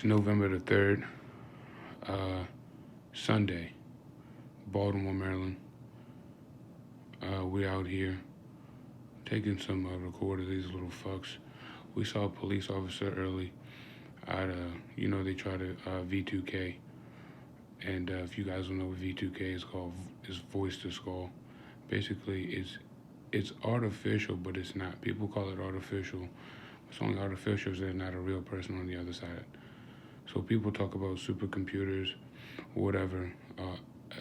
It's November the 3rd, Sunday, Baltimore, Maryland. We out here taking some record of these little fucks. We saw a police officer early at, they try to V2K. And if you guys don't know what V2K is called, is voice to skull. Basically, it's artificial, but it's not. People call it artificial. It's only artificial if there's not a real person on the other side. So people talk about supercomputers, whatever.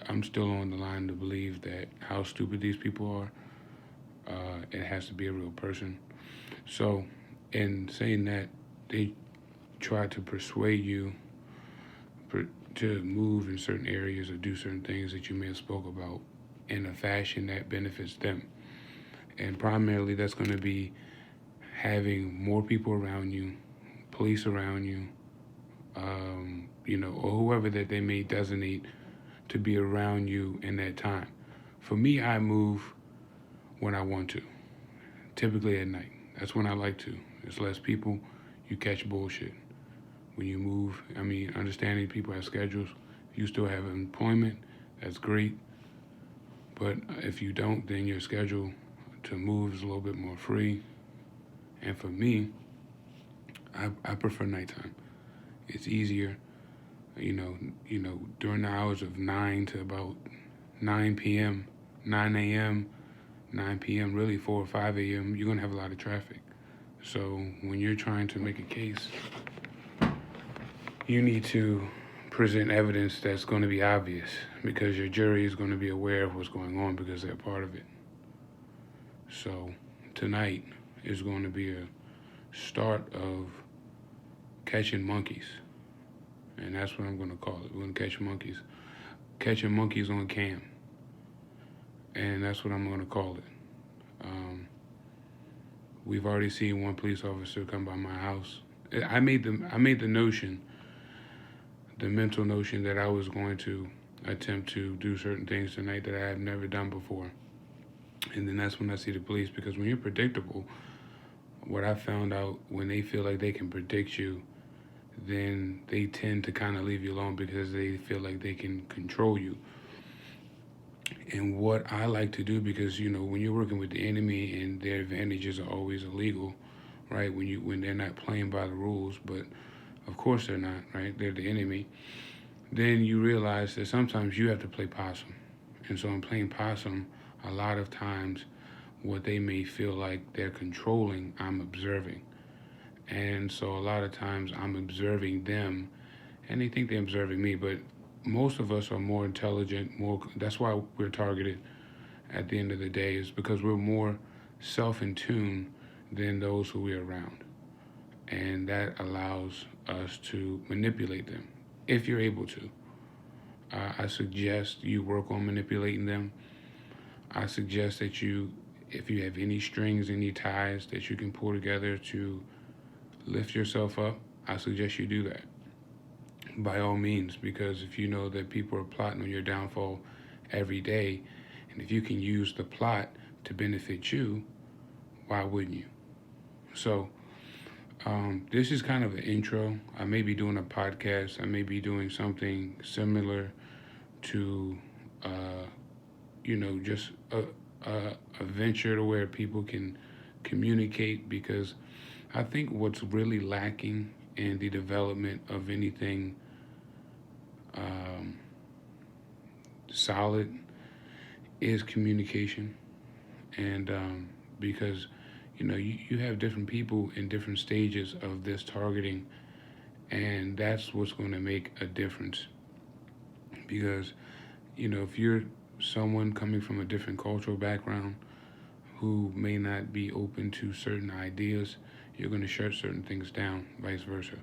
I'm still on the line to believe that how stupid these people are, it has to be a real person. So, in saying that, they try to persuade you to move in certain areas or do certain things that you may have spoke about in a fashion that benefits them. And primarily that's going to be having more people around you, police around you, or whoever that they may designate to be around you in that time. For me, I move when I want to, typically at night. That's when I like to. There's less people, you catch bullshit. When you move, understanding people have schedules, you still have employment, that's great. But if you don't, then your schedule to move is a little bit more free. And for me, I prefer nighttime. It's easier, during the hours of 9 to about 9 p.m., 9 a.m., 9 p.m., really 4 or 5 a.m., you're going to have a lot of traffic. So when you're trying to make a case, you need to present evidence that's going to be obvious because your jury is going to be aware of what's going on because they're part of it. So tonight is going to be a start of catching monkeys. And that's what I'm going to call it. We're going to catch monkeys. Catching monkeys on cam. And that's what I'm going to call it. We've already seen one police officer come by my house. I made the mental notion that I was going to attempt to do certain things tonight that I have never done before. And then that's when I see the police, because when you're predictable, what I found out, when they feel like they can predict you, then they tend to kind of leave you alone because they feel like they can control you. And what I like to do, because, when you're working with the enemy and their advantages are always illegal, right? When they're not playing by the rules, but of course they're not, right? They're the enemy. Then you realize that sometimes you have to play possum. And so in playing possum, a lot of times what they may feel like they're controlling, I'm observing. And so a lot of times I'm observing them, and they think they're observing me, but most of us are more intelligent, that's why we're targeted at the end of the day, is because we're more self-in tune than those who we're around. And that allows us to manipulate them, if you're able to. I suggest you work on manipulating them. I suggest that if you have any strings, any ties that you can pull together to lift yourself up, I suggest you do that. By all means, because if you know that people are plotting on your downfall every day, and if you can use the plot to benefit you, why wouldn't you? So, this is kind of an intro. I may be doing a podcast. I may be doing something similar to, just a venture to where people can communicate, because I think what's really lacking in the development of anything solid is communication. And because you have different people in different stages of this targeting, and that's what's going to make a difference. Because if you're someone coming from a different cultural background who may not be open to certain ideas, you're going to shut certain things down, vice versa.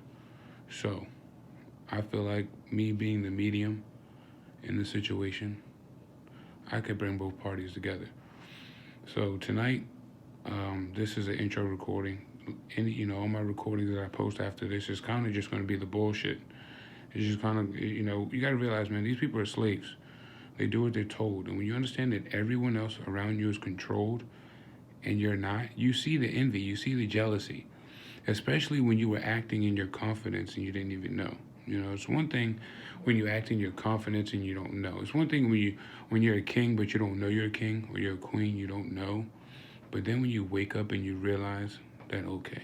So I feel like me being the medium in the situation, I could bring both parties together. So tonight, this is an intro recording. And, all my recordings that I post after this is kind of just going to be the bullshit. It's just kind of, you got to realize, man, these people are slaves. They do what they're told. And when you understand that everyone else around you is controlled and you're not, you see the envy, you see the jealousy. especially when you were acting in your confidence and you didn't even know. It's one thing when you act in your confidence and you don't know. It's one thing when you're a king but you don't know you're a king, or you're a queen, you don't know. But then when you wake up and you realize that, okay,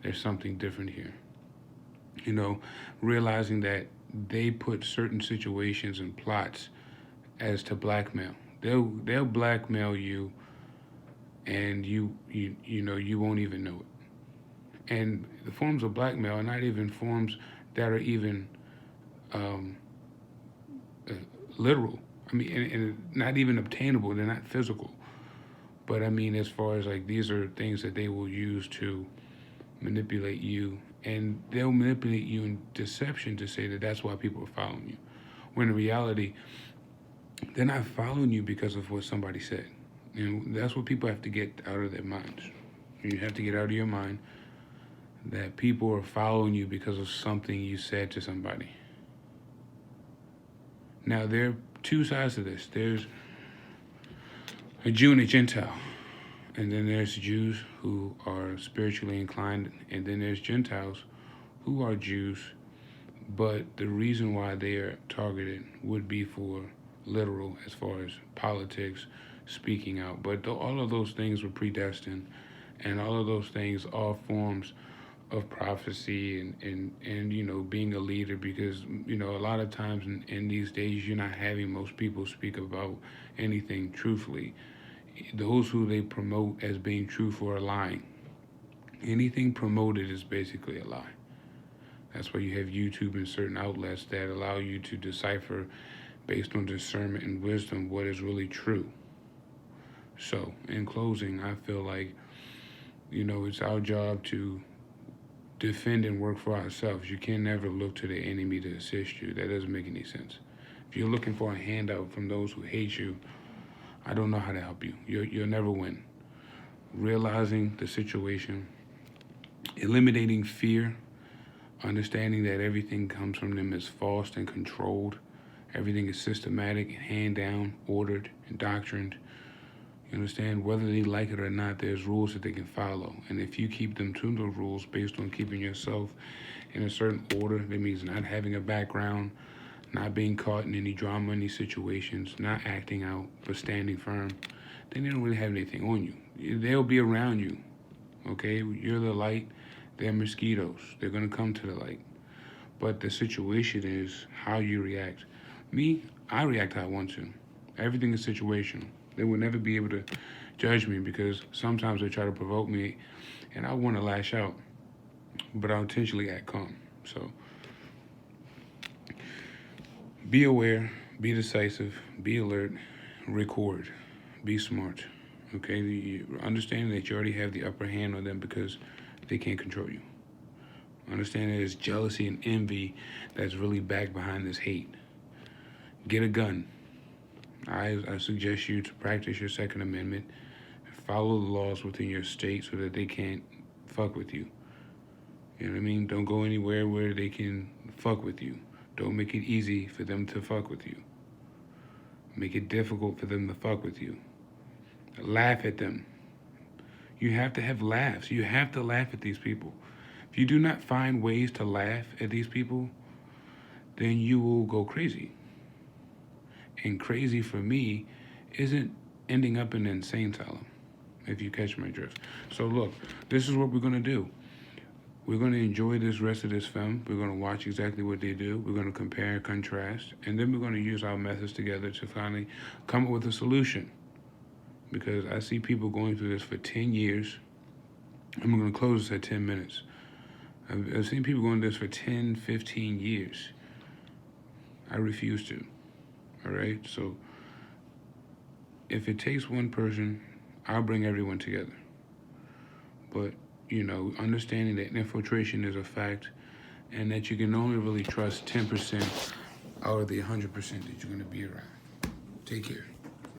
there's something different here. Realizing that they put certain situations and plots as to blackmail. They'll blackmail you, and you won't even know it. And the forms of blackmail are not even forms that are even um, uh, literal. I mean, and not even obtainable. They're not physical. But I mean, as far as like, these are things that they will use to manipulate you, and they'll manipulate you in deception to say that that's why people are following you. When in reality, they're not following you because of what somebody said. That's what people have to get out of their minds. You have to get out of your mind that people are following you because of something you said to somebody. Now, there are two sides to this. There's a Jew and a Gentile. And then there's Jews who are spiritually inclined, and then there's Gentiles who are Jews, but the reason why they are targeted would be for literal, as far as politics, speaking out. But all of those things were predestined, and all of those things are forms of prophecy and being a leader, because a lot of times in these days you're not having most people speak about anything truthfully. Those who they promote as being truthful are lying. Anything promoted is basically a lie. That's why you have YouTube and certain outlets that allow you to decipher, based on discernment and wisdom, what is really true. So, in closing, I feel like, it's our job to defend and work for ourselves. You can never look to the enemy to assist you. That doesn't make any sense. If you're looking for a handout from those who hate you, I don't know how to help you. You'll never win. Realizing the situation, eliminating fear, understanding that everything comes from them is false and controlled. Everything is systematic and hand down, ordered and doctrined. You understand? Whether they like it or not, there's rules that they can follow. And if you keep them to the rules based on keeping yourself in a certain order, that means not having a background, not being caught in any drama, any situations, not acting out, but standing firm, then they don't really have anything on you. They'll be around you, okay? You're the light, they're mosquitoes. They're going to come to the light. But the situation is how you react. Me, I react how I want to. Everything is situational. They will never be able to judge me, because sometimes they try to provoke me, and I want to lash out, but I'll intentionally act calm. So, be aware, be decisive, be alert, record, be smart, okay? You understand that you already have the upper hand on them because they can't control you. Understand that there's jealousy and envy that's really back behind this hate. Get a gun. I suggest you to practice your Second Amendment, follow the laws within your state so that they can't fuck with you. You know what I mean? Don't go anywhere where they can fuck with you. Don't make it easy for them to fuck with you. Make it difficult for them to fuck with you. Laugh at them. You have to have laughs. You have to laugh at these people. If you do not find ways to laugh at these people, then you will go crazy. And crazy for me isn't ending up in an insane asylum, if you catch my drift. So look, this is what we're going to do. We're going to enjoy this rest of this film. We're going to watch exactly what they do. We're going to compare and contrast. And then we're going to use our methods together to finally come up with a solution. Because I see people going through this for 10 years. And we're going to close this at 10 minutes. I've seen people going through this for 10, 15 years. I refuse to. All right? So if it takes one person, I'll bring everyone together. But understanding that infiltration is a fact, and that you can only really trust 10% out of the 100% that you're going to be around. Take care.